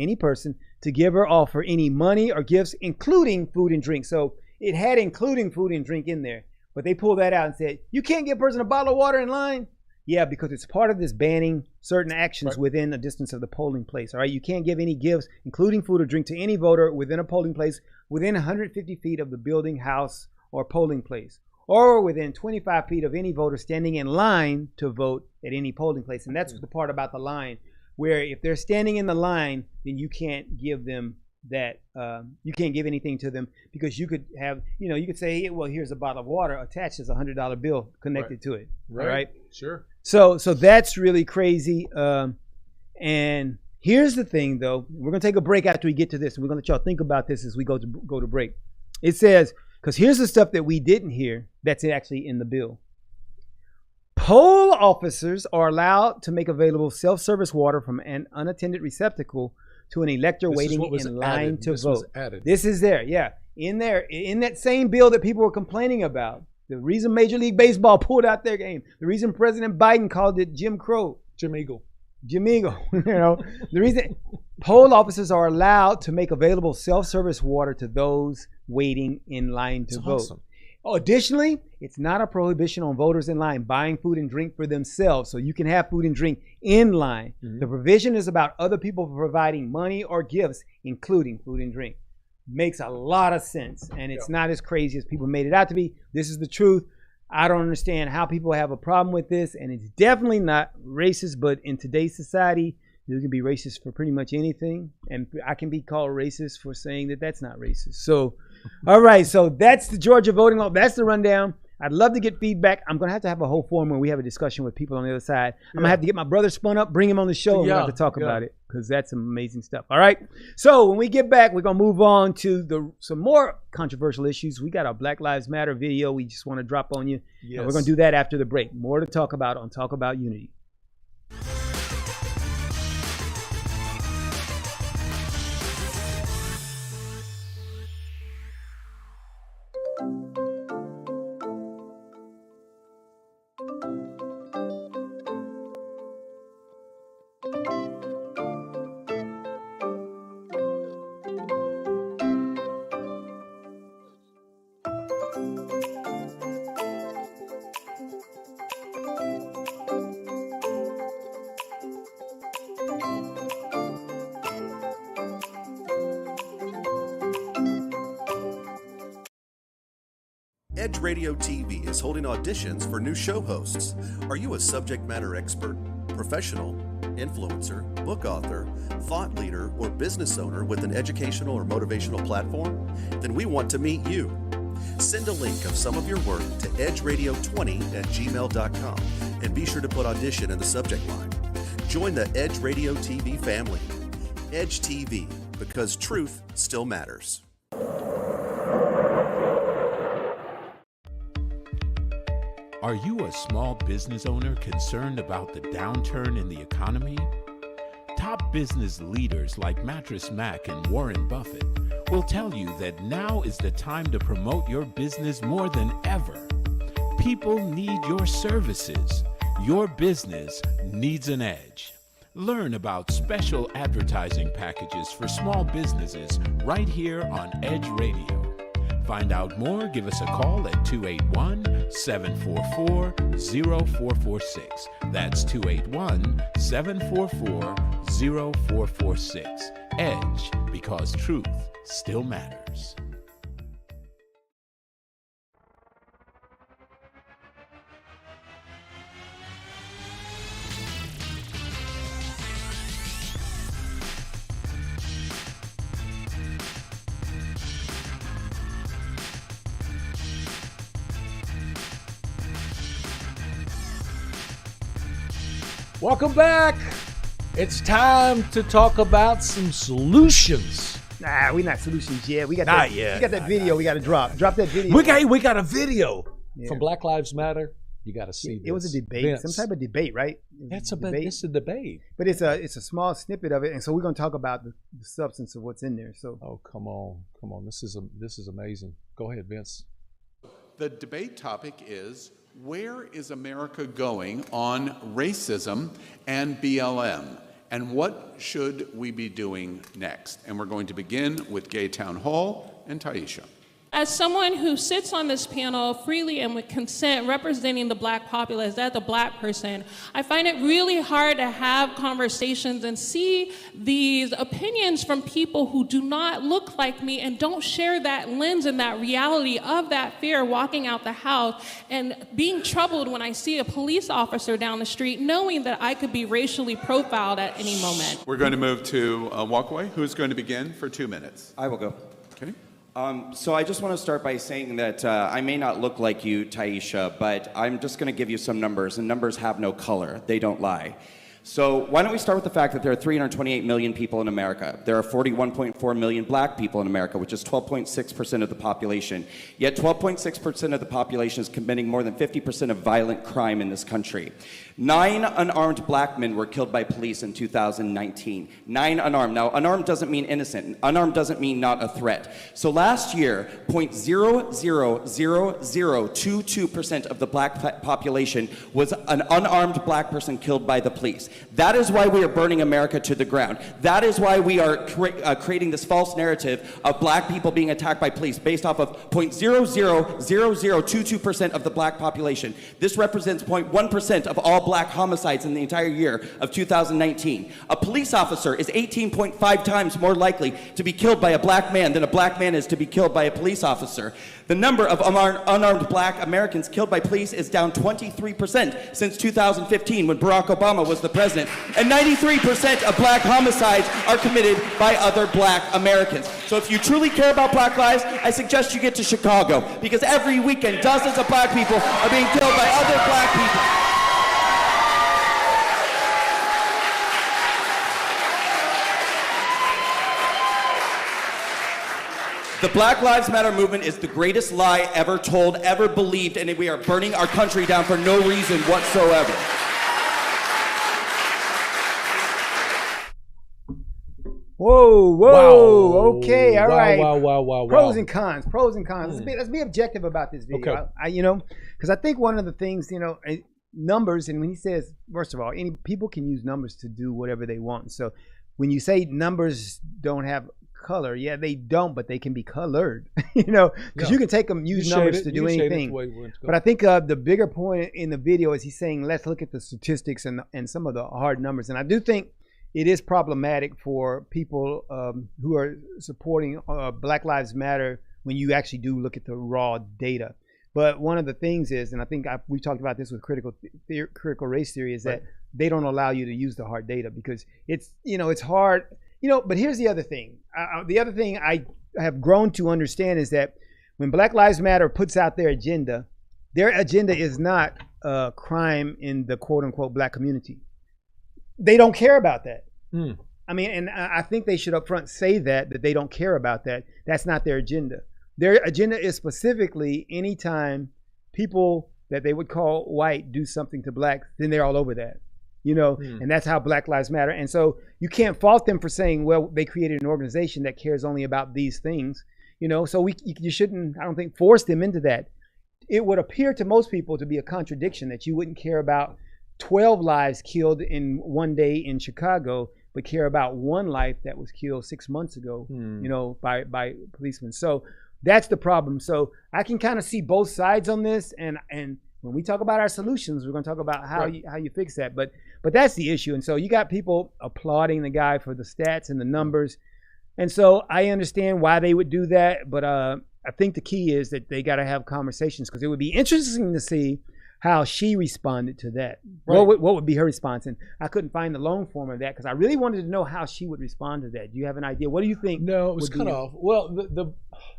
to give or offer any money or gifts, including food and drink. So it had including food and drink in there, but they pulled that out and said, you can't give a person a bottle of water in line. Yeah, because it's part of this banning certain actions within a distance of the polling place. All right, you can't give any gifts, including food or drink, to any voter within a polling place within 150 feet of the building, house, or polling place, or within 25 feet of any voter standing in line to vote at any polling place. And that's the part about the line, where if they're standing in the line, then you can't give them that you can't give anything to them because you could have, you could say, hey, well, here's a bottle of water attached as a $100 bill connected to it. All right. Sure. So that's really crazy. And here's the thing, though. We're gonna take a break after we get to this, and we're gonna let y'all think about this as we go to break. It says, because here's the stuff that we didn't hear that's actually in the bill. Poll officers are allowed to make available self-service water from an unattended receptacle to an elector waiting in line to vote. This is there, yeah. In that same bill that people were complaining about. The reason Major League Baseball pulled out their game. The reason President Biden called it Jim Crow. Jim Eagle. The reason poll officers are allowed to make available self-service water to those waiting in line to vote. Awesome. Additionally, it's not a prohibition on voters in line buying food and drink for themselves, so you can have food and drink in line. Mm-hmm. The provision is about other people providing money or gifts, including food and drink. Makes a lot of sense, and it's not as crazy as people made it out to be. This is the truth. I don't understand how people have a problem with this, and it's definitely not racist, but in today's society, you can be racist for pretty much anything, and I can be called racist for saying that that's not racist. So, all right, so that's the Georgia voting law. That's the rundown. I'd love to get feedback. I'm going to have a whole forum where we have a discussion with people on the other side. I'm going to have to get my brother spun up, bring him on the show, and we'll have to talk about it because that's some amazing stuff. All right, so when we get back, we're going to move on to some more controversial issues. We got our Black Lives Matter video we just want to drop on you. Yes. And we're going to do that after the break. More to talk about on Talk About Unity. Edge Radio TV is holding auditions for new show hosts. Are you a subject matter expert, professional, influencer, book author, thought leader, or business owner with an educational or motivational platform? Then we want to meet you. Send a link of some of your work to edgeradio20@gmail.com and be sure to put audition in the subject line. Join the Edge Radio TV family. Edge TV, because truth still matters. Are you a small business owner concerned about the downturn in the economy? Top business leaders like Mattress Mac and Warren Buffett will tell you that now is the time to promote your business more than ever. People need your services. Your business needs an edge. Learn about special advertising packages for small businesses right here on Edge Radio. Find out more, give us a call at 281-744-0446. That's 281-744-0446. Edge, because truth still matters. Welcome back. It's time to talk about some solutions. Nah, we're not solutions yet. We got not that, yet. We got that video. We got to drop. Drop that video. We got a video from Black Lives Matter. You got to see. It was a debate, Vince. some type of debate, right? It's a debate. But it's a small snippet of it, and so we're going to talk about the substance of what's in there. So. Oh, come on. This is amazing. Go ahead, Vince. The debate topic is, where is America going on racism and BLM? And what should we be doing next? And we're going to begin with Gay Town Hall and Taisha. as someone who sits on this panel freely and with consent representing the Black populace, as a Black person, I find it really hard to have conversations and see these opinions from people who do not look like me and don't share that lens and that reality of that fear walking out the house and being troubled when I see a police officer down the street knowing that I could be racially profiled at any moment. We're going to move to Walkaway. Who's going to begin for 2 minutes? I will go. Okay. So I just want to start by saying that I may not look like you, Taisha, but I'm just going to give you some numbers, and numbers have no color. They don't lie. So why don't we start with the fact that there are 328 million people in America. There are 41.4 million Black people in America, which is 12.6% of the population. Yet 12.6% of the population is committing more than 50% of violent crime in this country. 9 unarmed Black men were killed by police in 2019. 9 unarmed. Now, unarmed doesn't mean innocent. Unarmed doesn't mean not a threat. So last year, 0.00022% of the Black population was an unarmed Black person killed by the police. That is why we are burning America to the ground. That is why we are creating this false narrative of Black people being attacked by police based off of 0.00022% of the Black population. This represents 0.1% of all Black homicides in the entire year of 2019. A police officer is 18.5 times more likely to be killed by a Black man than a Black man is to be killed by a police officer. The number of unarmed Black Americans killed by police is down 23% since 2015 when Barack Obama was the president. And 93% of Black homicides are committed by other Black Americans. So if you truly care about Black lives, I suggest you get to Chicago, because every weekend dozens of Black people are being killed by other Black people. The Black Lives Matter movement is the greatest lie ever told, ever believed, and we are burning our country down for no reason whatsoever. Whoa, Wow. okay, all right. Wow. Pros and cons. Let's be objective about this video. Okay. Because I think one of the things, numbers, and when he says, first of all, people can use numbers to do whatever they want. So when you say numbers don't have color, yeah, they don't, but they can be colored, because you can take them, use numbers to do anything. But I think the bigger point in the video is he's saying, let's look at the statistics and some of the hard numbers. And I do think it is problematic for people who are supporting Black Lives Matter when you actually do look at the raw data. But one of the things is, and I think we talked about this with critical race theory, is that they don't allow you to use the hard data because it's hard. But here's the other thing. The other thing I have grown to understand is that when Black Lives Matter puts out their agenda is not crime in the quote unquote Black community. They don't care about that. I mean, and I think they should up front say that they don't care about that. That's not their agenda. Their agenda is specifically anytime people that they would call white do something to Blacks, then they're all over that. And that's how Black Lives Matter. And so you can't fault them for saying, well, they created an organization that cares only about these things, so you shouldn't, I don't think, force them into that. It would appear to most people to be a contradiction that you wouldn't care about 12 lives killed in one day in Chicago, but care about one life that was killed 6 months ago, by policemen. So that's the problem. So I can kind of see both sides on this, and when we talk about our solutions, we're going to talk about how you fix that. But that's the issue. And so you got people applauding the guy for the stats and the numbers. And so I understand why they would do that. But I think the key is that they got to have conversations, because it would be interesting to see how she responded to that. Right. What would be her response? And I couldn't find the long form of that because I really wanted to know how she would respond to that. Do you have an idea? What do you think? No, it was cut off. Well,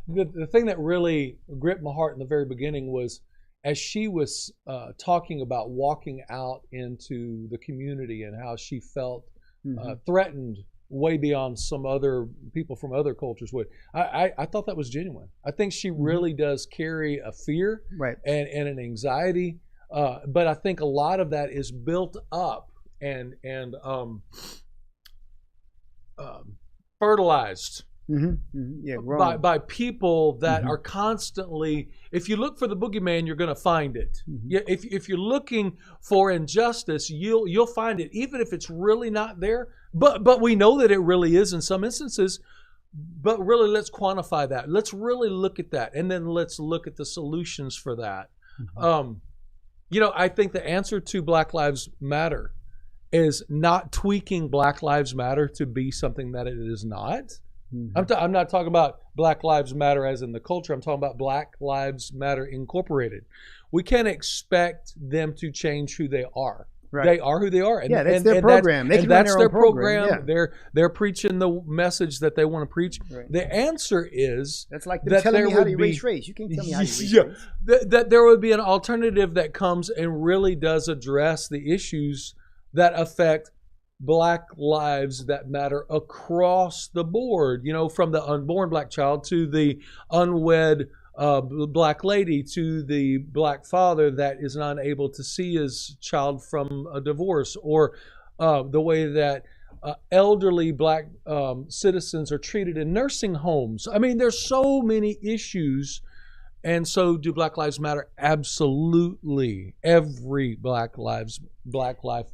the thing that really gripped my heart in the very beginning was as she was talking about walking out into the community and how she felt threatened way beyond some other people from other cultures would. I thought that was genuine. I think she really does carry a fear and an anxiety, but I think a lot of that is built up and fertilized by people that are constantly, if you look for the boogeyman, you're going to find it. If you're looking for injustice, you'll find it, even if it's really not there. But we know that it really is in some instances. But really, let's quantify that. Let's really look at that, and then let's look at the solutions for that. I think the answer to Black Lives Matter is not tweaking Black Lives Matter to be something that it is not. I'm not talking about Black Lives Matter as in the culture. I'm talking about Black Lives Matter Incorporated. We can't expect them to change who they are. Right. They are who they are. And, that's their program. That's their program. Yeah. They're preaching the message that they want to preach. Right. The answer is that's like them telling me how to erase race. You can't tell me how to erase race. That there would be an alternative that comes and really does address the issues that affect Black lives that matter across the board. From the unborn Black child to the unwed Black lady to the Black father that is not able to see his child from a divorce, or the way that elderly Black citizens are treated in nursing homes. I mean, there's so many issues. And so do Black Lives Matter? Absolutely. Every Black life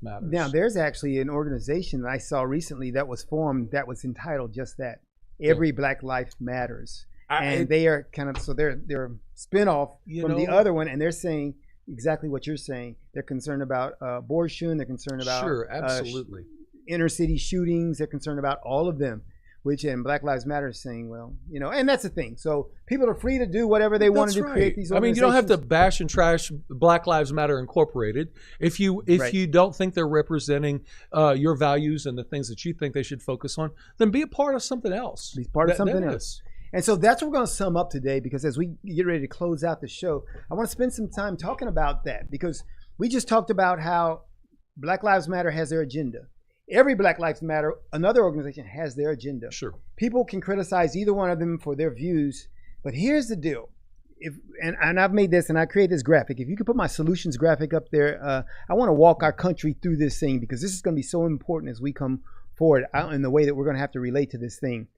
matters. Now, there's actually an organization that I saw recently that was formed that was entitled just that. Every Black Life Matters. And they are kind of, so they're a spinoff from the other one, and they're saying exactly what you're saying. They're concerned about abortion. They're concerned about absolutely inner city shootings. They're concerned about all of them, which in Black Lives Matter is saying, well, and that's the thing. So people are free to do whatever they want to do, create these organizations. I mean, you don't have to bash and trash Black Lives Matter Incorporated. If you don't think they're representing your values and the things that you think they should focus on, then be a part of something else. Be part of something else. And so that's what we're going to sum up today, because as we get ready to close out the show, I want to spend some time talking about that, because we just talked about how Black Lives Matter has their agenda. Every Black Lives Matter, another organization, has their agenda. Sure. People can criticize either one of them for their views, but here's the deal. And I've made this, and I create this graphic. If you could put my solutions graphic up there, I want to walk our country through this thing, because this is going to be so important as we come forward in the way that we're going to have to relate to this thing.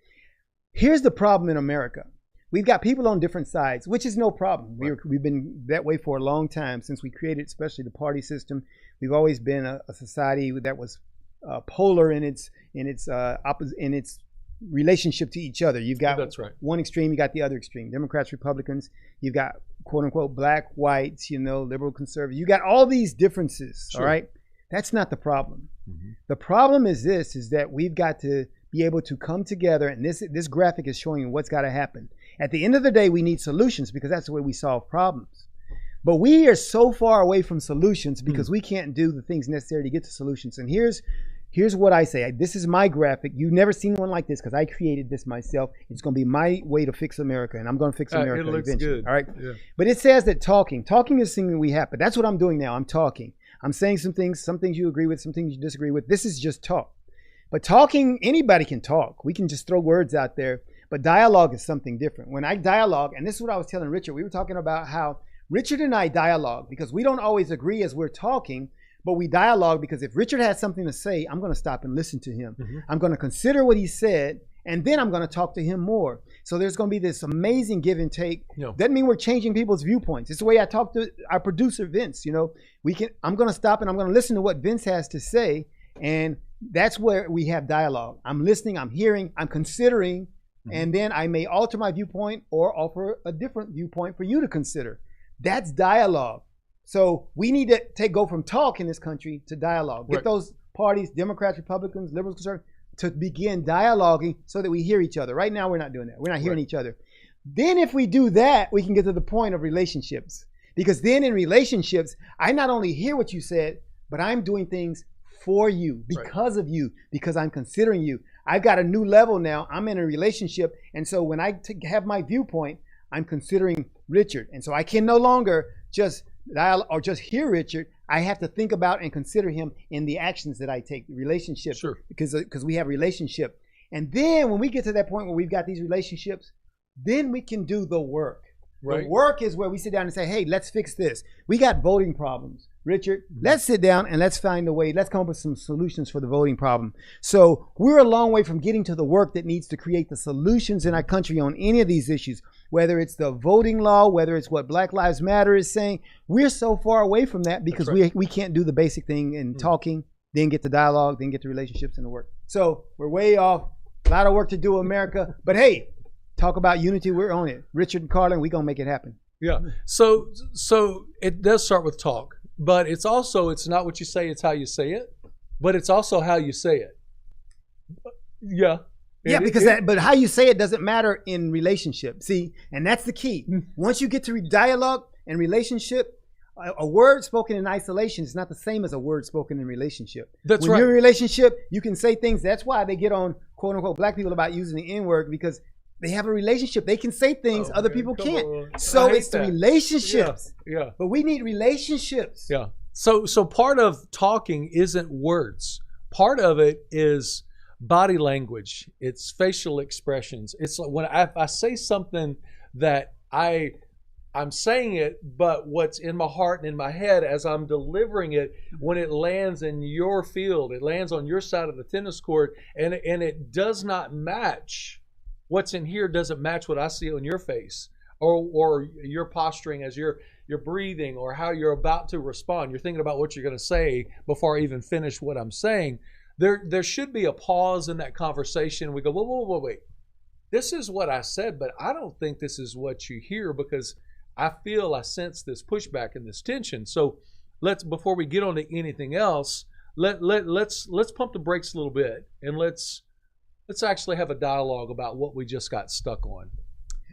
Here's the problem in America. We've got people on different sides, which is no problem. Right. We've been that way for a long time since we created, especially the party system. We've always been a society that was polar in its relationship to each other. You've got one extreme, you got the other extreme. Democrats, Republicans. You've got quote unquote black, whites. Liberal, conservative. You got all these differences. Sure. All right, that's not the problem. Mm-hmm. The problem is this: is that we've got to be able to come together, and this graphic is showing you what's got to happen. At the end of the day, we need solutions, because that's the way we solve problems. But we are so far away from solutions because we can't do the things necessary to get to solutions. And here's what I say. This is my graphic. You've never seen one like this, because I created this myself. It's going to be my way to fix America, and I'm going to fix America it looks eventually. Good. All right. Yeah. But it says that talking is the thing that we have. But that's what I'm doing now. I'm talking. I'm saying some things you agree with, some things you disagree with. This is just talk. But talking, anybody can talk. We can just throw words out there. But dialogue is something different. When I dialogue, and this is what I was telling Richard, we were talking about how Richard and I dialogue, because we don't always agree as we're talking, but we dialogue because if Richard has something to say, I'm going to stop and listen to him. Mm-hmm. I'm going to consider what he said, and then I'm going to talk to him more. So there's going to be this amazing give and take. Doesn't mean we're changing people's viewpoints. It's the way I talk to our producer, Vince. I'm going to stop and I'm going to listen to what Vince has to say, and that's where we have dialogue. I'm listening, I'm hearing, I'm considering, and then I may alter my viewpoint or offer a different viewpoint for you to consider. That's dialogue. So we need to go from talk in this country to dialogue. Get those parties, Democrats, Republicans, liberals, conservatives, to begin dialoguing so that we hear each other. Right now, we're not doing that. We're not hearing each other. Then if we do that, we can get to the point of relationships. Because then in relationships, I not only hear what you said, but I'm doing things for you, because of you, because I'm considering you. I've got a new level now. I'm in a relationship. And so when I have my viewpoint, I'm considering Richard. And so I can no longer just dial or just hear Richard. I have to think about and consider him in the actions that I take, relationships, because we have relationship. And then when we get to that point where we've got these relationships, then we can do the work. The work is where we sit down and say, hey, let's fix this. We got voting problems. Richard, let's sit down and let's find a way. Let's come up with some solutions for the voting problem. So we're a long way from getting to the work that needs to create the solutions in our country on any of these issues, whether it's the voting law, whether it's what Black Lives Matter is saying. We're so far away from that because we can't do the basic thing in talking, then get to dialogue, then get to relationships and the work. So we're way off A lot of work to do, America. But hey, talk about unity. We're on it. Richard and Carlin, we're going to make it happen. Yeah. So it does start with talk, but it's not what you say, it's how you say it, but it's also how you say it. Yeah. Yeah, but how you say it doesn't matter in relationship. See, and that's the key. Once you get to dialogue and relationship, a word spoken in isolation is not the same as a word spoken in relationship. That's right. When you're in a relationship, you can say things. That's why they get on quote unquote black people about using the N-word, because they have a relationship. They can say things other people can't. So it's the relationships. Yeah. But we need relationships. Yeah. So part of talking isn't words. Part of it is body language. It's facial expressions. It's like when I say something that I'm saying it, but what's in my heart and in my head as I'm delivering it, when it lands in your field, it lands on your side of the tennis court, and it does not match. What's in here doesn't match what I see on your face, or your posturing as you're breathing, or how you're about to respond. You're thinking about what you're going to say before I even finish what I'm saying. There should be a pause in that conversation. We go, whoa, wait. This is what I said, but I don't think this is what you hear, because I sense this pushback and this tension. So before we get on to anything else, let's pump the brakes a little bit, and let's actually have a dialogue about what we just got stuck on.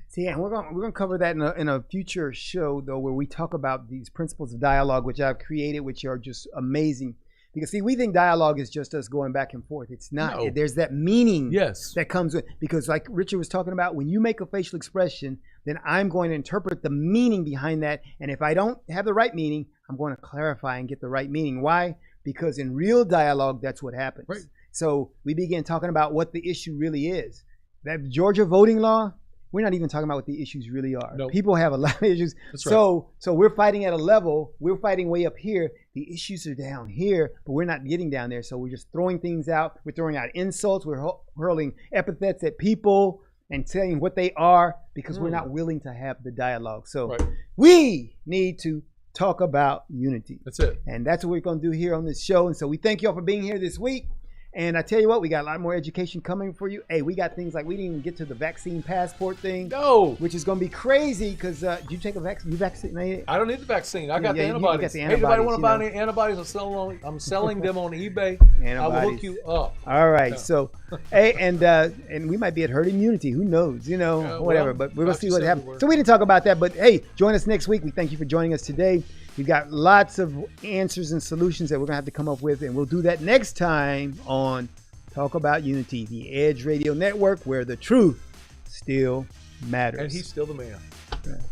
See, and we're gonna cover that in a future show, though, where we talk about these principles of dialogue, which I've created, which are just amazing. Because see, we think dialogue is just us going back and forth. It's not. No. There's that meaning Yes. that comes with, because like Richard was talking about, when you make a facial expression, then I'm going to interpret the meaning behind that. And if I don't have the right meaning, I'm going to clarify and get the right meaning. Why? Because in real dialogue, that's what happens. Right. So we begin talking about what the issue really is. That Georgia voting law, we're not even talking about what the issues really are. Nope. People have a lot of issues. That's So we're fighting at a level, we're fighting way up here. The issues are down here, but we're not getting down there. So we're just throwing things out. We're throwing out insults. We're hurling epithets at people and saying what they are, because we're not willing to have the dialogue. So we need to talk about unity. That's it. And that's what we're going to do here on this show. And so we thank y'all for being here this week. And I tell you what, we got a lot more education coming for you. Hey, we got things like, we didn't even get to the vaccine passport thing. No. Which is going to be crazy, because do you take a vaccine? You vaccinated? I don't need the vaccine. I got the you antibodies. got the Hey, anybody want to buy you any antibodies? I'm selling them on eBay. I will hook you up. All right. So, hey, and we might be at herd immunity. Who knows? Whatever. But we're going to see what happens. So we didn't talk about that. But hey, join us next week. We thank you for joining us today. We've got lots of answers and solutions that we're going to have to come up with. And we'll do that next time on Talk About Unity, the Edge Radio Network, where the truth still matters. And he's still the man.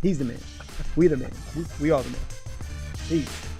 He's the man. We the man. We are the man. Peace.